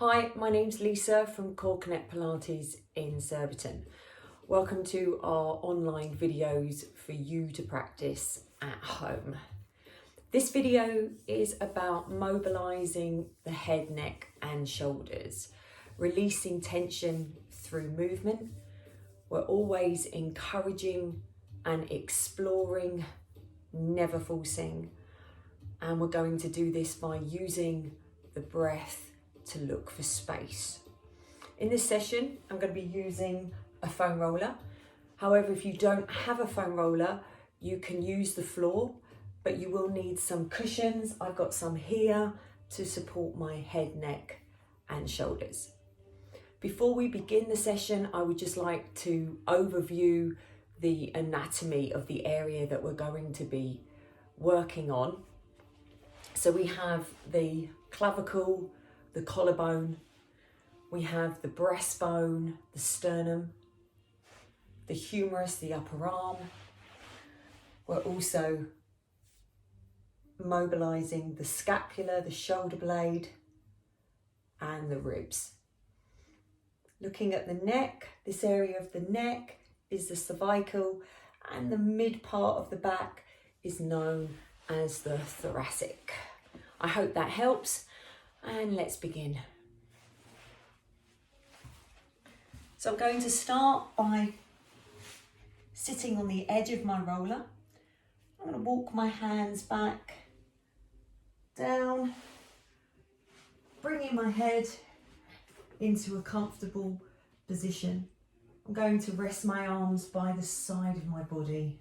Hi, my name's Lisa from Core Connect Pilates in Surbiton. Welcome to our online videos for you to practice at home. This video is about mobilising the head, neck and shoulders, releasing tension through movement. We're always encouraging and exploring, never forcing. And we're going to do this by using the breath to look for space. In this session, I'm going to be using a foam roller. However, if you don't have a foam roller, you can use the floor, but you will need some cushions. I've got some here to support my head, neck and shoulders. Before we begin the session, I would just like to overview the anatomy of the area that we're going to be working on. So we have the clavicle, the collarbone, we have the breastbone, the sternum, the humerus, the upper arm. We're also mobilising the scapula, the shoulder blade and the ribs. Looking at the neck, this area of the neck is the cervical and the mid part of the back is known as the thoracic. I hope that helps. And let's begin. So I'm going to start by sitting on the edge of my roller. I'm going to walk my hands back, down, bringing my head into a comfortable position. I'm going to rest my arms by the side of my body.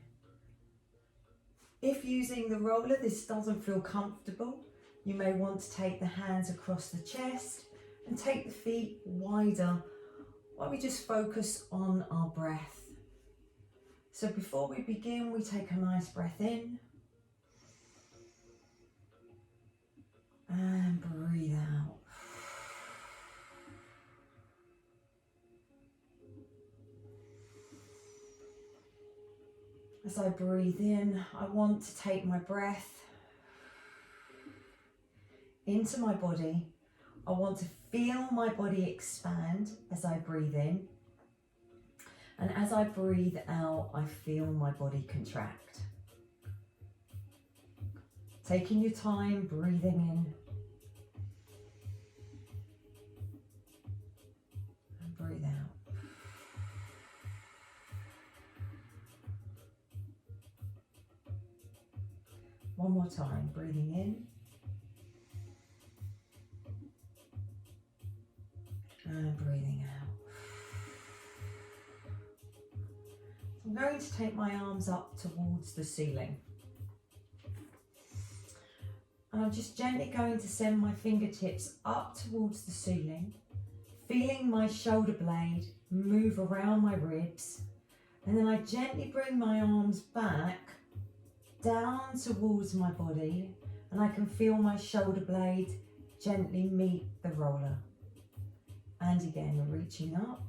If using the roller this doesn't feel comfortable, you may want to take the hands across the chest and take the feet wider while we just focus on our breath. So before we begin, we take a nice breath in and breathe out. As I breathe in, I want to take my breath into my body. I want to feel my body expand as I breathe in. And as I breathe out, I feel my body contract. Taking your time, breathing in. And breathe out. One more time, breathing in. And breathing out. I'm going to take my arms up towards the ceiling. And I'm just gently going to send my fingertips up towards the ceiling, feeling my shoulder blade move around my ribs. And then I gently bring my arms back down towards my body, and I can feel my shoulder blade gently meet the roller. And again, reaching up,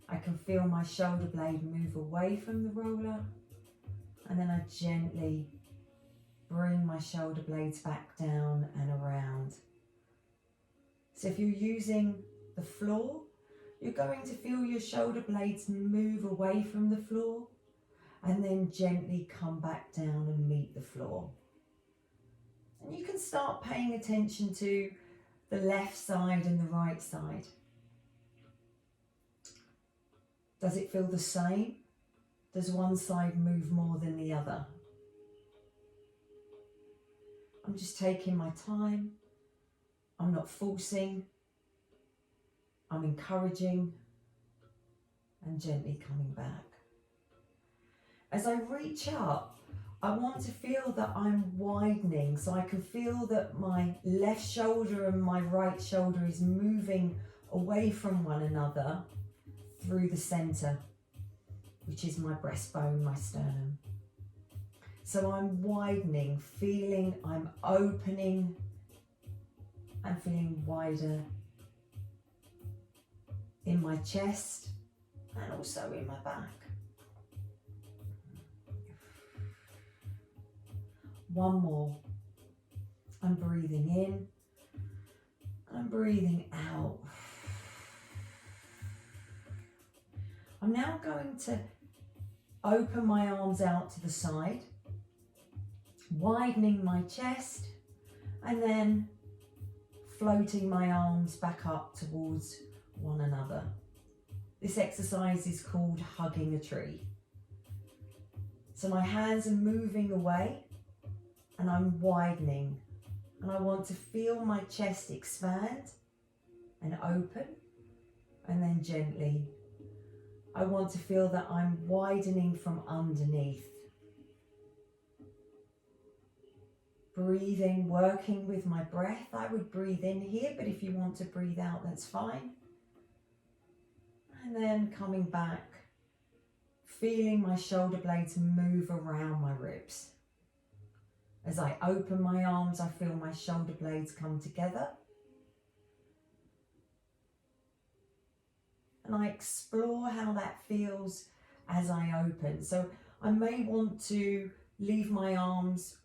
I can feel my shoulder blade move away from the roller, and then I gently bring my shoulder blades back down and around. So if you're using the floor, you're going to feel your shoulder blades move away from the floor and then gently come back down and meet the floor. And you can start paying attention to the left side and the right side. Does it feel the same? Does one side move more than the other? I'm just taking my time. I'm not forcing. I'm encouraging and gently coming back. As I reach up, I want to feel that I'm widening, so I can feel that my left shoulder and my right shoulder is moving away from one another through the centre, which is my breastbone, my sternum. So I'm widening, feeling I'm opening and feeling wider in my chest and also in my back. One more. I'm breathing in and I'm breathing out. I'm now going to open my arms out to the side, widening my chest, and then floating my arms back up towards one another. This exercise is called hugging a tree. So my hands are moving away and I'm widening, and I want to feel my chest expand and open, and then gently I want to feel that I'm widening from underneath. Breathing, working with my breath. I would breathe in here, but if you want to breathe out, that's fine. And then coming back, feeling my shoulder blades move around my ribs. As I open my arms, I feel my shoulder blades come together. And I explore how that feels as I open. So I may want to leave my arms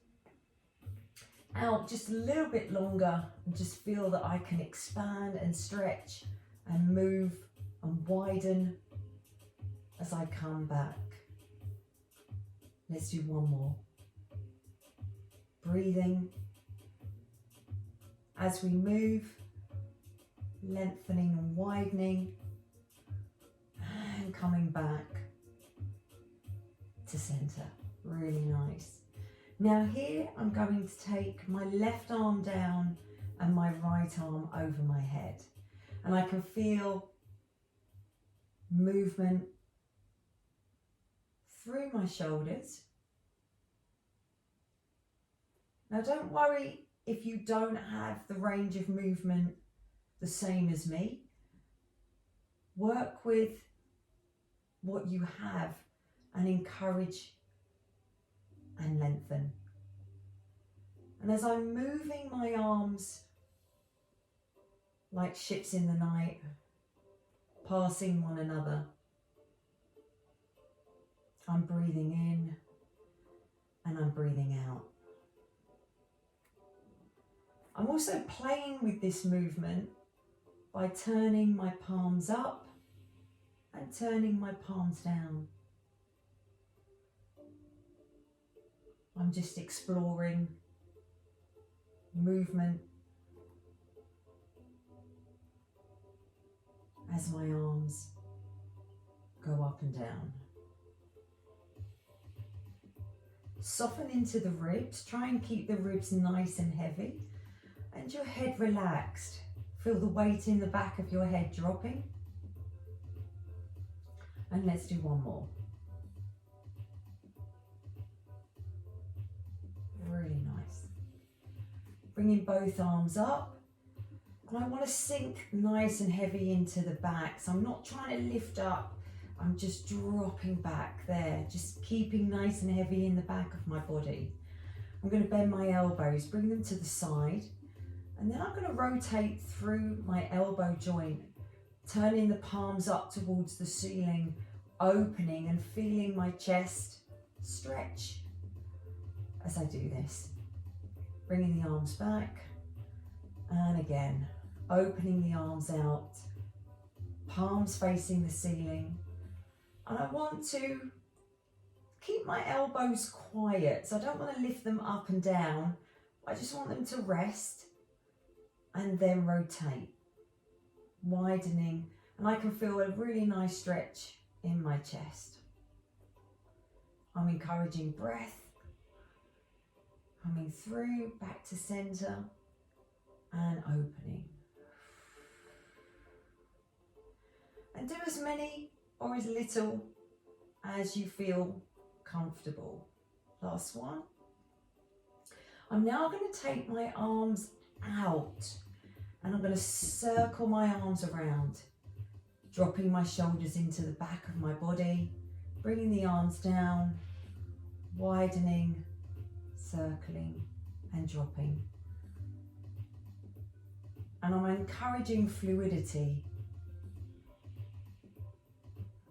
out just a little bit longer and just feel that I can expand and stretch and move and widen as I come back. Let's do one more. Breathing as we move, lengthening and widening, and coming back to center. Really nice. Now here I'm going to take my left arm down and my right arm over my head, and I can feel movement through my shoulders. Now don't worry if you don't have the range of movement the same as me. Work with what you have and encourage and lengthen. And as I'm moving my arms like ships in the night, passing one another, I'm breathing in and I'm breathing out. I'm also playing with this movement by turning my palms up and turning my palms down. I'm just exploring movement as my arms go up and down. Soften into the ribs. Try and keep the ribs nice and heavy and your head relaxed. Feel the weight in the back of your head dropping. And let's do one more. Really nice. Bringing both arms up. And I want to sink nice and heavy into the back. So I'm not trying to lift up. I'm just dropping back there. Just keeping nice and heavy in the back of my body. I'm going to bend my elbows, bring them to the side. And then I'm going to rotate through my elbow joint, turning the palms up towards the ceiling, opening and feeling my chest stretch as I do this. Bringing the arms back, and again, opening the arms out, palms facing the ceiling. And I want to keep my elbows quiet, so I don't want to lift them up and down. I just want them to rest and then rotate, widening, and I can feel a really nice stretch in my chest. I'm encouraging breath, coming through, back to center, and opening. And do as many or as little as you feel comfortable. Last one. I'm now going to take my arms out and I'm going to circle my arms around, dropping my shoulders into the back of my body, bringing the arms down, widening, circling and dropping. And I'm encouraging fluidity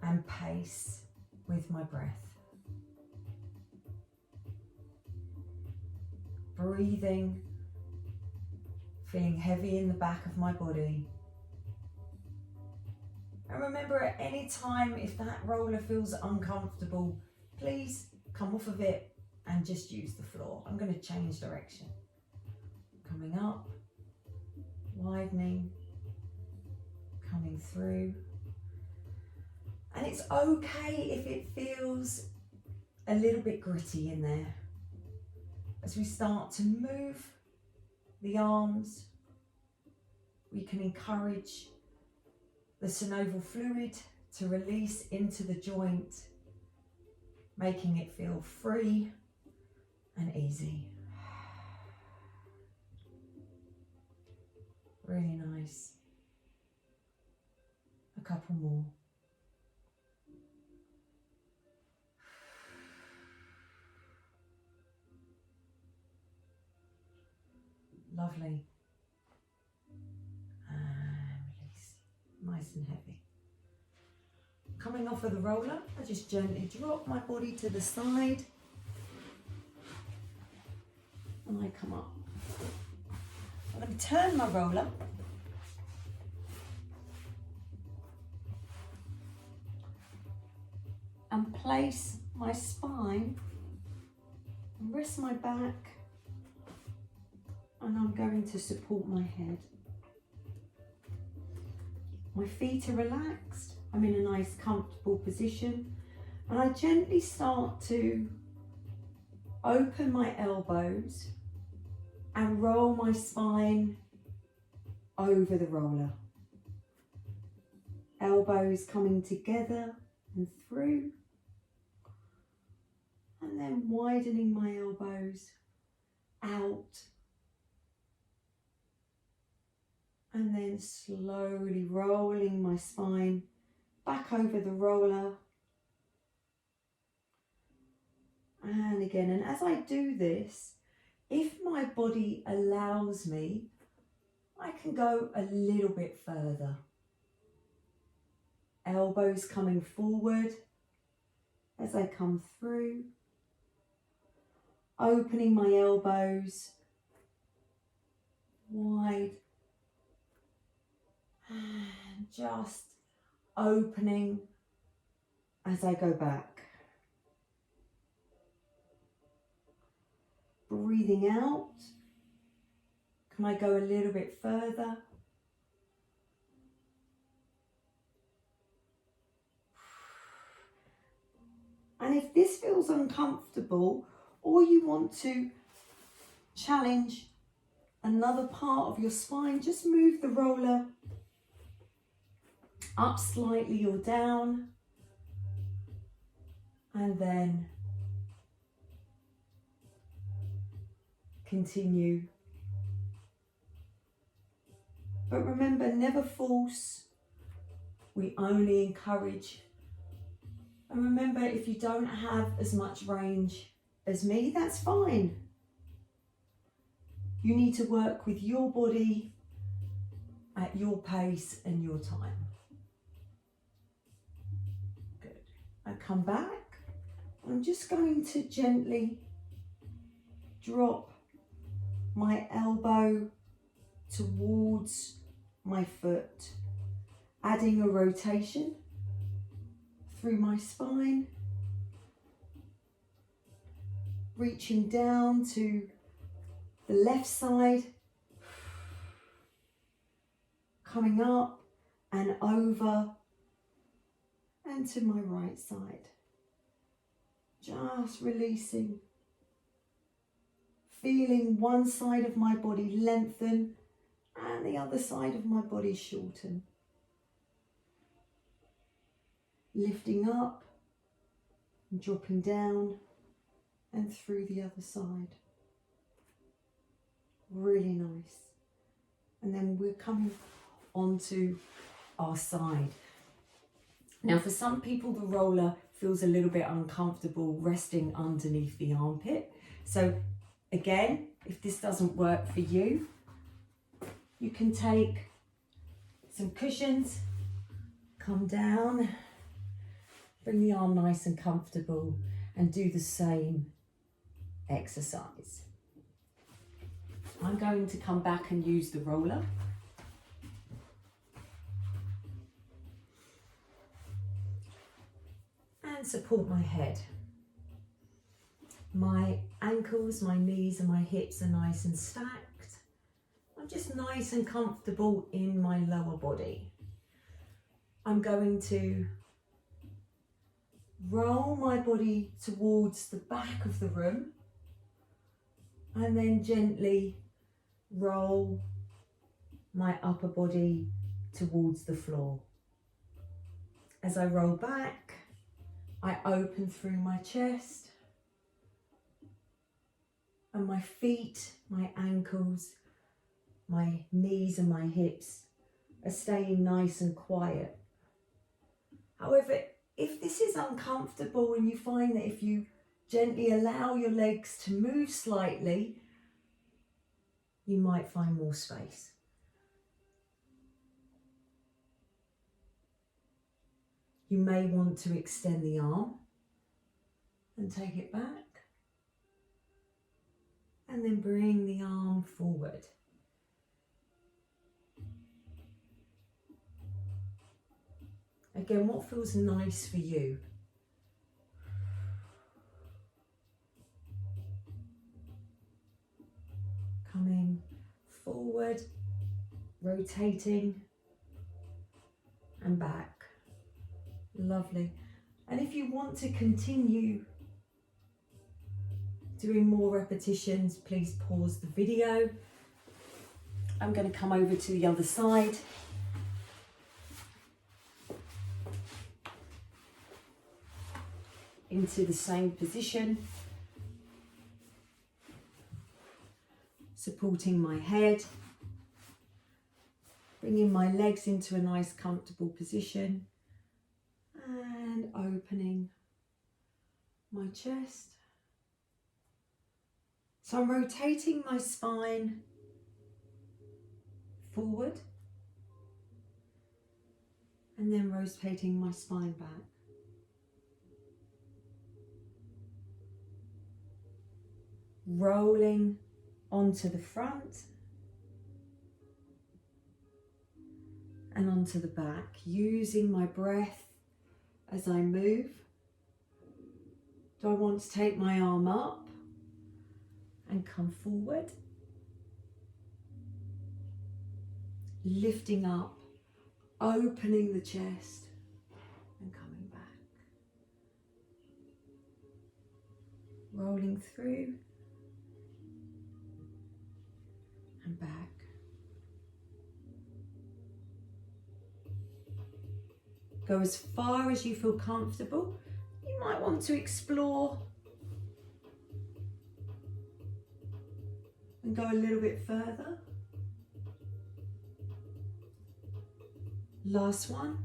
and pace with my breath. Breathing, feeling heavy in the back of my body. And remember, at any time, if that roller feels uncomfortable, please come off of it and just use the floor. I'm going to change direction. Coming up, widening, coming through. And it's okay if it feels a little bit gritty in there. As we start to move the arms, we can encourage the synovial fluid to release into the joint, making it feel free and easy. Really nice. A couple more. Lovely. And release. Nice and heavy. Coming off of the roller, I just gently drop my body to the side and I come up. I'm going to turn my roller and place my spine and rest my back, and I'm going to support my head. My feet are relaxed. I'm in a nice comfortable position, and I gently start to open my elbows and roll my spine over the roller. Elbows coming together and through, and then widening my elbows out, and then slowly rolling my spine back over the roller. And again, and as I do this, if my body allows me, I can go a little bit further. Elbows coming forward as I come through, opening my elbows wide and just opening as I go back. Breathing out. Can I go a little bit further? And if this feels uncomfortable, or you want to challenge another part of your spine, just move the roller up slightly or down, and then continue. But remember, never force, we only encourage. And remember, if you don't have as much range as me, that's fine. You need to work with your body at your pace and your time. Good. I come back. I'm just going to gently drop my elbow towards my foot, adding a rotation through my spine, reaching down to the left side, coming up and over and to my right side. Just releasing, feeling one side of my body lengthen and the other side of my body shorten. Lifting up and dropping down and through the other side. Really nice. And then we're coming onto our side. Now, for some people, the roller feels a little bit uncomfortable resting underneath the armpit. So again, if this doesn't work for you, you can take some cushions, come down, bring the arm nice and comfortable, and do the same exercise. I'm going to come back and use the roller. And support my head. My ankles, my knees and my hips are nice and stacked. I'm just nice and comfortable in my lower body. I'm going to roll my body towards the back of the room and then gently roll my upper body towards the floor. As I roll back, I open through my chest and my feet, my ankles, my knees and my hips are staying nice and quiet. However, if this is uncomfortable and you find that if you gently allow your legs to move slightly, you might find more space. You may want to extend the arm and take it back, and then bring the arm forward. Again, what feels nice for you? Coming forward, rotating and back. Lovely. And if you want to continue doing more repetitions, please pause the video. I'm going to come over to the other side. Into the same position. Supporting my head. Bringing my legs into a nice comfortable position. And opening my chest. So I'm rotating my spine forward and then rotating my spine back. Rolling onto the front and onto the back, using my breath as I move. Do I want to take my arm up and come forward? Lifting up, opening the chest and coming back. Rolling through and back. Go as far as you feel comfortable. You might want to explore and go a little bit further. Last one.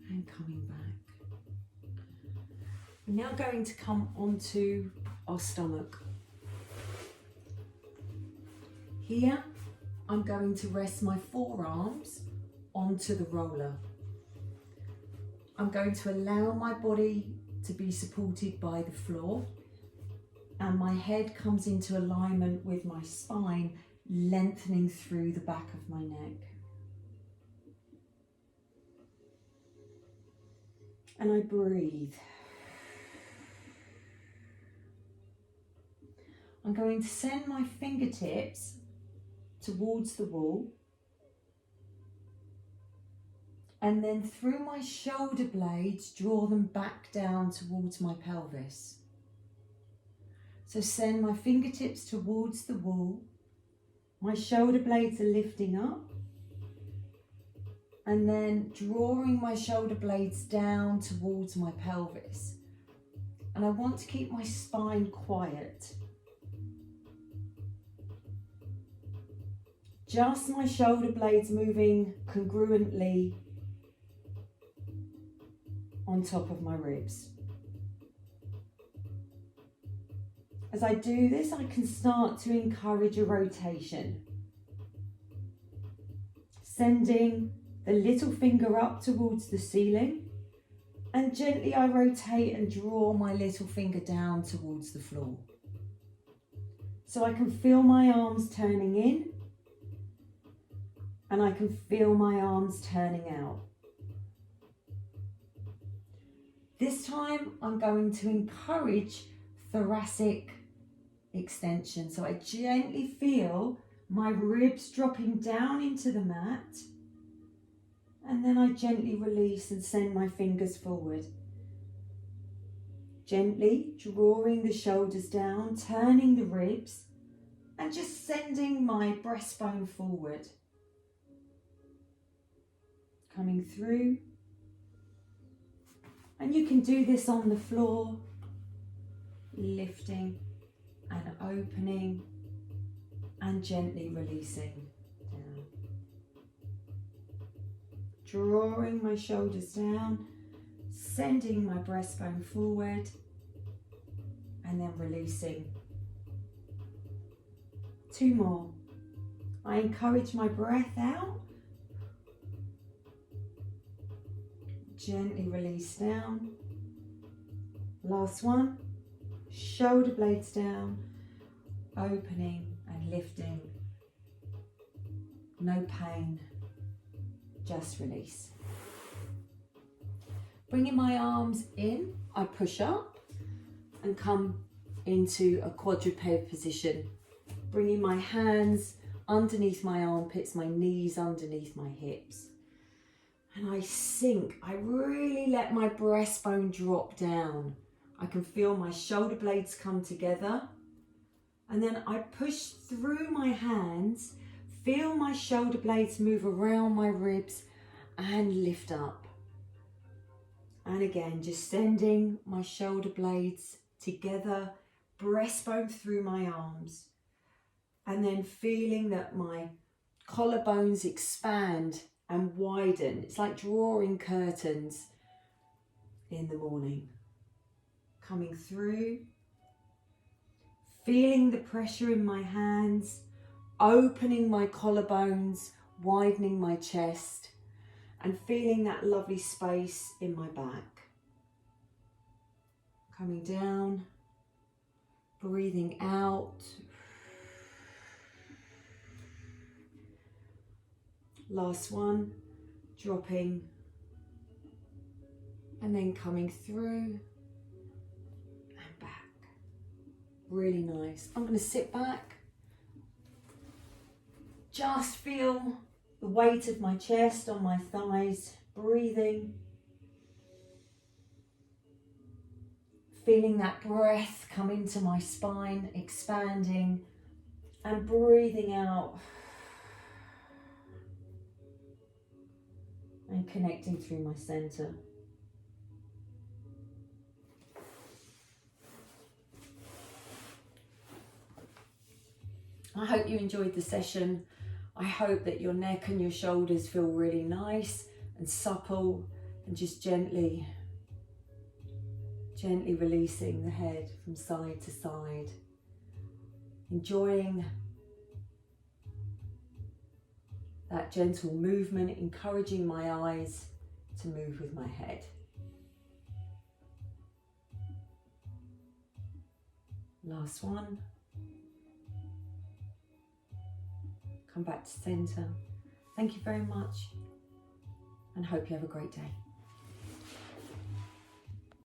And coming back. We're now going to come onto our stomach. Here, I'm going to rest my forearms onto the roller. I'm going to allow my body to be supported by the floor, and my head comes into alignment with my spine, lengthening through the back of my neck. And I breathe. I'm going to send my fingertips towards the wall, and then through my shoulder blades, draw them back down towards my pelvis. So send my fingertips towards the wall, my shoulder blades are lifting up, and then drawing my shoulder blades down towards my pelvis. And I want to keep my spine quiet. Just my shoulder blades moving congruently on top of my ribs. As I do this, I can start to encourage a rotation, sending the little finger up towards the ceiling, and gently I rotate and draw my little finger down towards the floor. So I can feel my arms turning in, and I can feel my arms turning out. This time I'm going to encourage thoracic extension. So I gently feel my ribs dropping down into the mat, and then I gently release and send my fingers forward. Gently drawing the shoulders down, turning the ribs, and just sending my breastbone forward. Coming through. And you can do this on the floor, lifting and opening and gently releasing down. Drawing my shoulders down, sending my breastbone forward, and then releasing. 2 more. I encourage my breath out. Gently release down. Last one. Shoulder blades down, opening and lifting. No pain, just release. Bringing my arms in, I push up and come into a quadruped position. Bringing my hands underneath my armpits, my knees underneath my hips. And I sink, I really let my breastbone drop down. I can feel my shoulder blades come together. And then I push through my hands, feel my shoulder blades move around my ribs and lift up. And again, just sending my shoulder blades together, breastbone through my arms. And then feeling that my collarbones expand and widen. It's like drawing curtains in the morning. Coming through, feeling the pressure in my hands, opening my collarbones, widening my chest, and feeling that lovely space in my back. Coming down, breathing out. Last one, dropping, and then coming through and back. Really nice. I'm going to sit back, just feel the weight of my chest on my thighs, breathing, feeling that breath come into my spine, expanding, and breathing out. And connecting through my center. I hope you enjoyed the session. I hope that your neck and your shoulders feel really nice and supple, and just gently releasing the head from side to side. Enjoying that gentle movement, encouraging my eyes to move with my head. Last one. Come back to center. Thank you very much, and hope you have a great day.